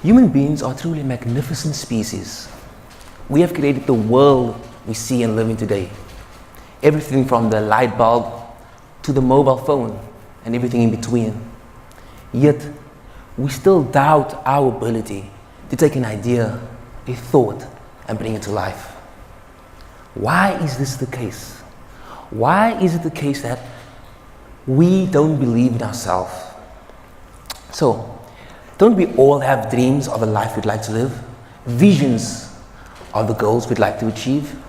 Human beings are truly a magnificent species. We have created the world we see and live in today. Everything from the light bulb to the mobile phone and everything in between. Yet, we still doubt our ability to take an idea, a thought, and bring it to life. Why is this the case? Why is it the case that we don't believe in ourselves? So, don't we all have dreams of a life we'd like to live? Visions of the goals we'd like to achieve?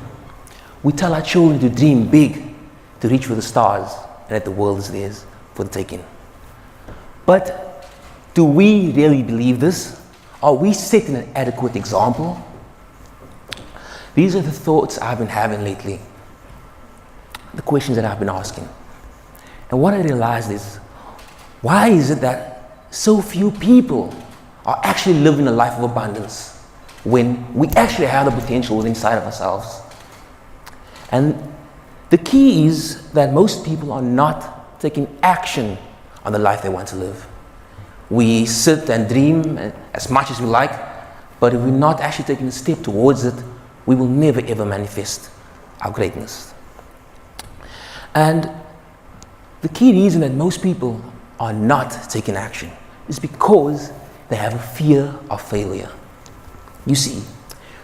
We tell our children to dream big, to reach for the stars, and that the world is theirs for the taking. But do we really believe this? Are we setting an adequate example? These are the thoughts I've been having lately, the questions that I've been asking. And what I realized is, why is it that so few people are actually living a life of abundance when we actually have the potential within inside of ourselves? And the key is that most people are not taking action on the life they want to live. We sit and dream as much as we like, but if we're not actually taking a step towards it, we will never ever manifest our greatness. And the key reason that most people are not taking action is because they have a fear of failure. You see,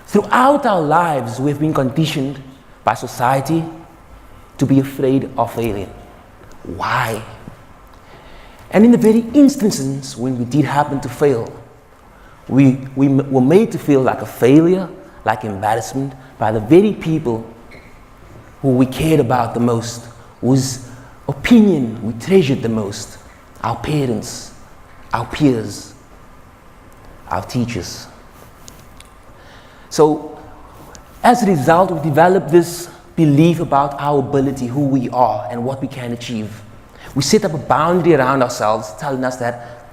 throughout our lives, we've been conditioned by society to be afraid of failing. Why? And in the very instances when we did happen to fail, we were made to feel like a failure, like embarrassment, by the very people who we cared about the most, whose opinion we treasured the most: our parents, our peers, our teachers. So, as a result, we developed this belief about our ability, who we are, and what we can achieve. We set up a boundary around ourselves, telling us that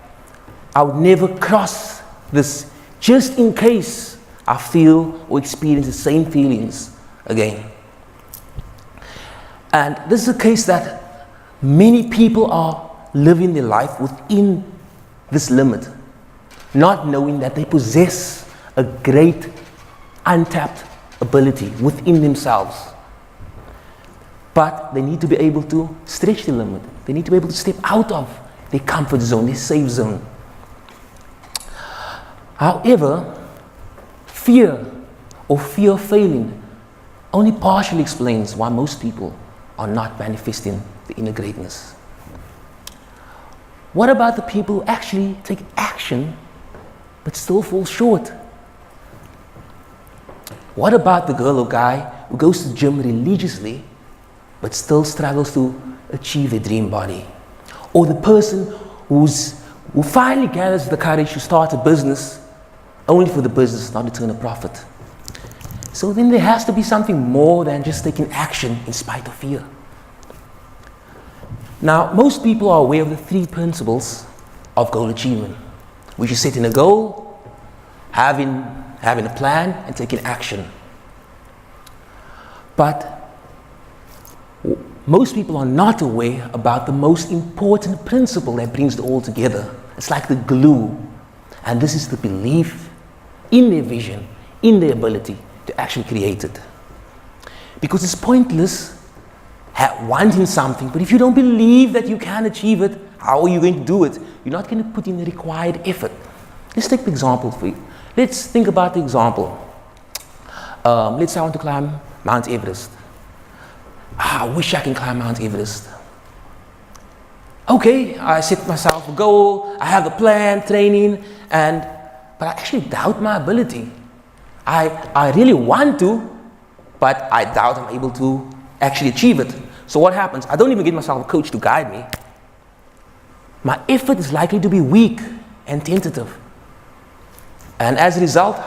I would never cross this just in case I feel or experience the same feelings again. And this is a case that many people are living their life within this limit, not knowing that they possess a great untapped ability within themselves. But they need to be able to stretch the limit. They need to be able to step out of their comfort zone, their safe zone. However, fear of failing only partially explains why most people are not manifesting the inner greatness. What about the people who actually take action but still fall short? What about the girl or guy who goes to the gym religiously but still struggles to achieve their dream body? Or the person who finally gathers the courage to start a business only for the business not to turn a profit? So then there has to be something more than just taking action in spite of fear. Now, most people are aware of the 3 principles of goal achievement, which is setting a goal, having a plan, and taking action. But most people are not aware about the most important principle that brings it all together. It's like the glue. And this is the belief in their vision, in their ability to actually create it. Because it's pointless wanting something, but if you don't believe that you can achieve it, how are you going to do it? You're not going to put in the required effort. Let's take the example for you. Let's think about the example. Let's say I want to climb Mount Everest. I wish I can climb Mount Everest. Okay, I set myself a goal, I have the plan, training, but I actually doubt my ability. I really want to, but I doubt I'm able to actually achieve it. So what happens? I don't even get myself a coach to guide me. My effort is likely to be weak and tentative. And as a result,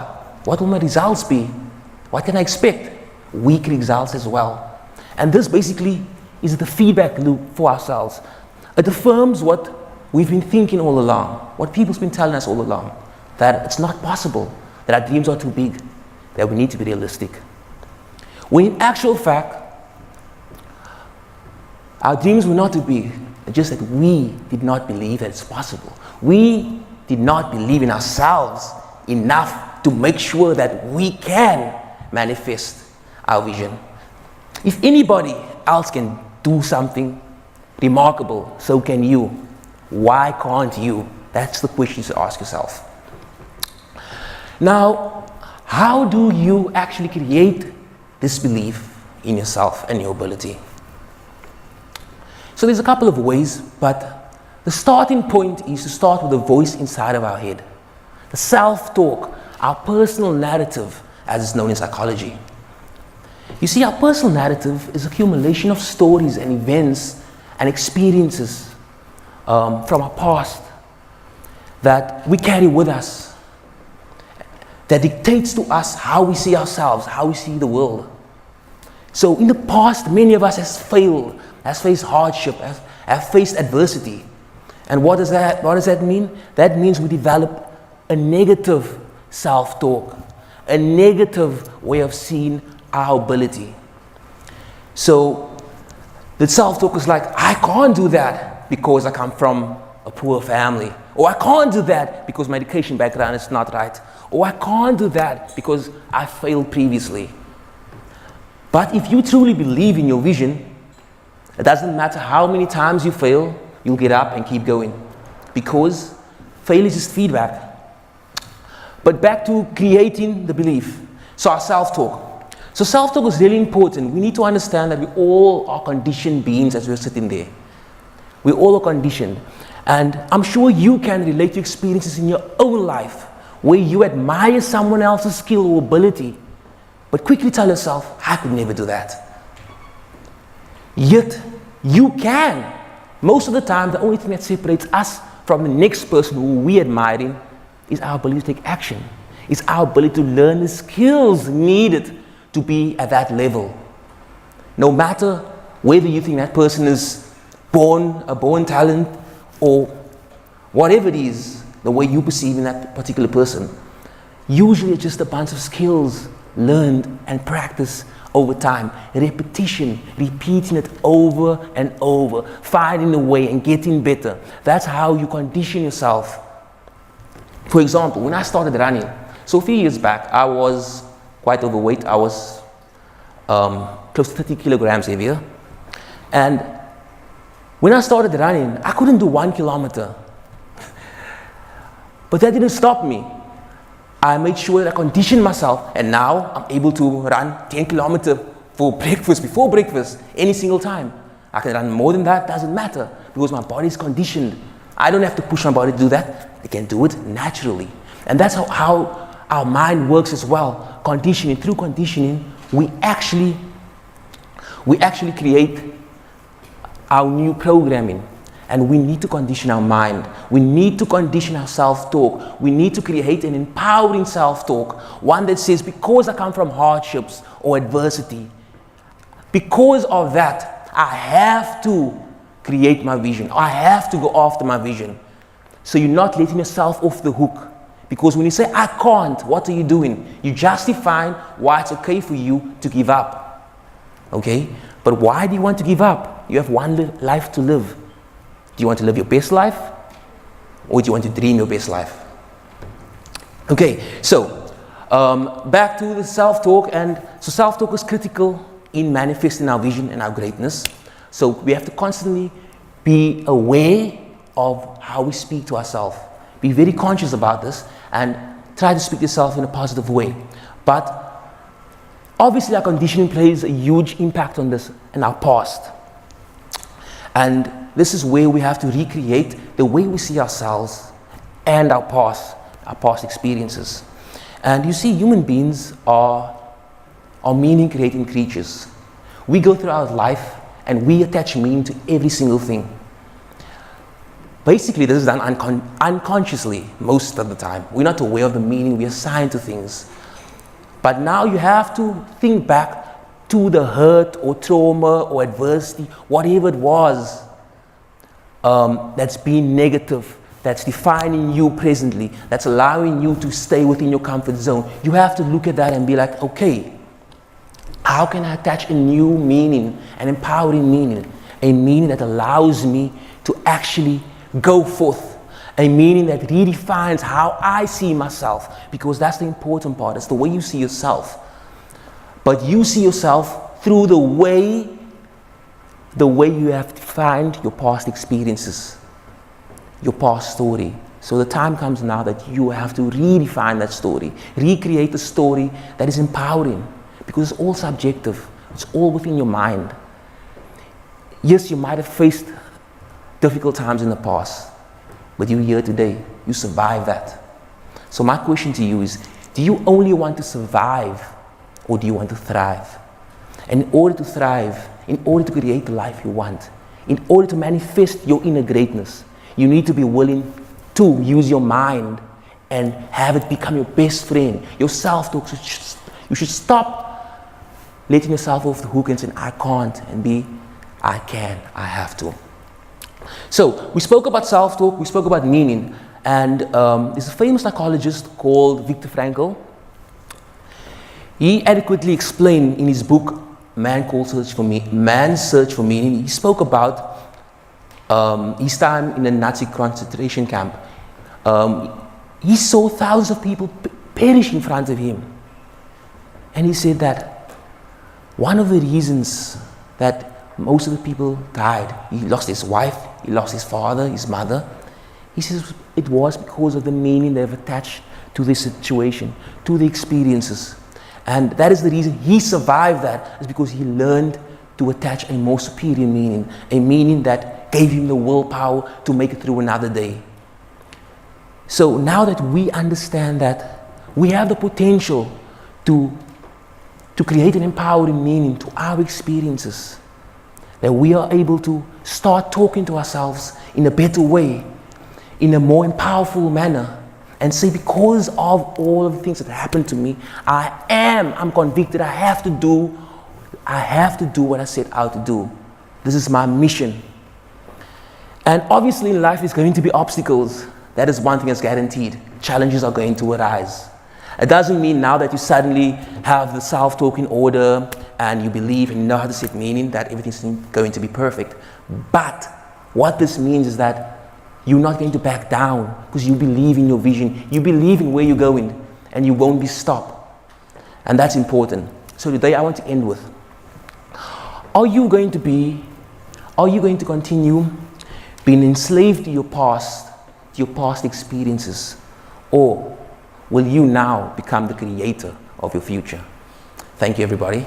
what will my results be? What can I expect? Weak results as well. And this basically is the feedback loop for ourselves. It affirms what we've been thinking all along, what people's been telling us all along, that it's not possible, that our dreams are too big, that we need to be realistic. When in actual fact, our dreams were not too big, it's just that we did not believe that it's possible. We did not believe in ourselves enough to make sure that we can manifest our vision. If anybody else can do something remarkable, so can you. Why can't you? That's the question to ask yourself. Now, how do you actually create this belief in yourself and your ability? So there's a couple of ways, but the starting point is to start with the voice inside of our head. The self-talk, our personal narrative, as it's known in psychology. You see, our personal narrative is an accumulation of stories and events and experiences from our past that we carry with us, that dictates to us how we see ourselves, how we see the world. So in the past, many of us has failed, has faced hardship, have faced adversity. And what does that mean? That means we develop a negative self-talk, a negative way of seeing our ability. So the self-talk is like, I can't do that because I come from a poor family. Or I can't do that because my education background is not right. Or I can't do that because I failed previously. But if you truly believe in your vision, it doesn't matter how many times you fail, you'll get up and keep going. Because failure is just feedback. But back to creating the belief. So our self-talk. So self-talk is really important. We need to understand that we all are conditioned beings as we're sitting there. We all are conditioned. And I'm sure you can relate to experiences in your own life where you admire someone else's skill or ability, but quickly tell yourself, I could never do that. Yet, you can. Most of the time, the only thing that separates us from the next person who we're admiring is our ability to take action. It's our ability to learn the skills needed to be at that level. No matter whether you think that person is a born talent, or whatever it is, the way you perceive in that particular person, usually it's just a bunch of skills learned and practiced over time. Repetition, repeating it over and over, finding a way and getting better. That's how you condition yourself. For example, when I started running, so a few years back, I was quite overweight. I was close to 30 kilograms heavier. And when I started running, I couldn't do 1 kilometer. But that didn't stop me. I made sure that I conditioned myself, and now I'm able to run 10 kilometers for breakfast, before breakfast, any single time. I can run more than that, doesn't matter, because my body is conditioned. I don't have to push my body to do that. I can do it naturally. And that's how our mind works as well. Conditioning, through conditioning, we actually create our new programming. And we need to condition our mind. We need to condition our self-talk. We need to create an empowering self-talk. One that says, because I come from hardships or adversity, because of that, I have to create my vision. I have to go after my vision. So you're not letting yourself off the hook. Because when you say, I can't, what are you doing? You're justifying why it's okay for you to give up. Okay? But why do you want to give up? You have one life to live. Do you want to live your best life? Or do you want to dream your best life? Okay, so back to the self-talk. And so self-talk is critical in manifesting our vision and our greatness. So we have to constantly be aware of how we speak to ourselves. Be very conscious about this and try to speak to yourself in a positive way. But obviously our conditioning plays a huge impact on this in our past. And this is where we have to recreate the way we see ourselves and our past experiences. And you see, human beings are meaning-creating creatures. We go through our life and we attach meaning to every single thing. Basically, this is done unconsciously most of the time. We're not aware of the meaning we assign to things. But now you have to think back to the hurt or trauma or adversity, whatever it was, that's been negative, that's defining you presently, that's allowing you to stay within your comfort zone. You have to look at that and be like, okay, how can I attach a new meaning, an empowering meaning, a meaning that allows me to actually go forth, A meaning that redefines how I see myself, because that's the important part. It's the way you see yourself. But you see yourself through the way you have defined your past experiences, your past story. So the time comes now that you have to redefine that story, recreate a story that is empowering, because it's all subjective. It's all within your mind. Yes, you might have faced difficult times in the past, but you're here today. You survived that. So my question to you is, do you only want to survive, or do you want to thrive? And in order to thrive, in order to create the life you want, in order to manifest your inner greatness, you need to be willing to use your mind and have it become your best friend, your self-talk. You should stop letting yourself off the hook and saying, I can't, and be, I can, I have to. So we spoke about self-talk, we spoke about meaning, and there's a famous psychologist called Viktor Frankl. He adequately explained in his book, Man's Search for Meaning, he spoke about his time in a Nazi concentration camp. He saw thousands of people perish in front of him. And he said that one of the reasons that most of the people died, he lost his wife, he lost his father, his mother, he says it was because of the meaning they've attached to this situation, to the experiences. And that is the reason he survived that, is because he learned to attach a more superior meaning, a meaning that gave him the willpower to make it through another day. So now that we understand that we have the potential to create an empowering meaning to our experiences, that we are able to start talking to ourselves in a better way, in a more powerful manner, and say, because of all of the things that happened to me, I'm convicted, I have to do what I set out to do. This is my mission. And obviously in life is going to be obstacles. That is one thing that's guaranteed. Challenges are going to arise. It doesn't mean now that you suddenly have the self-talk in order and you believe and you know how to set meaning that everything's going to be perfect. But what this means is that you're not going to back down, because you believe in your vision, you believe in where you're going, and you won't be stopped. And that's important. So today I want to end with, are you going to continue being enslaved to your past experiences, or will you now become the creator of your future? Thank you, everybody.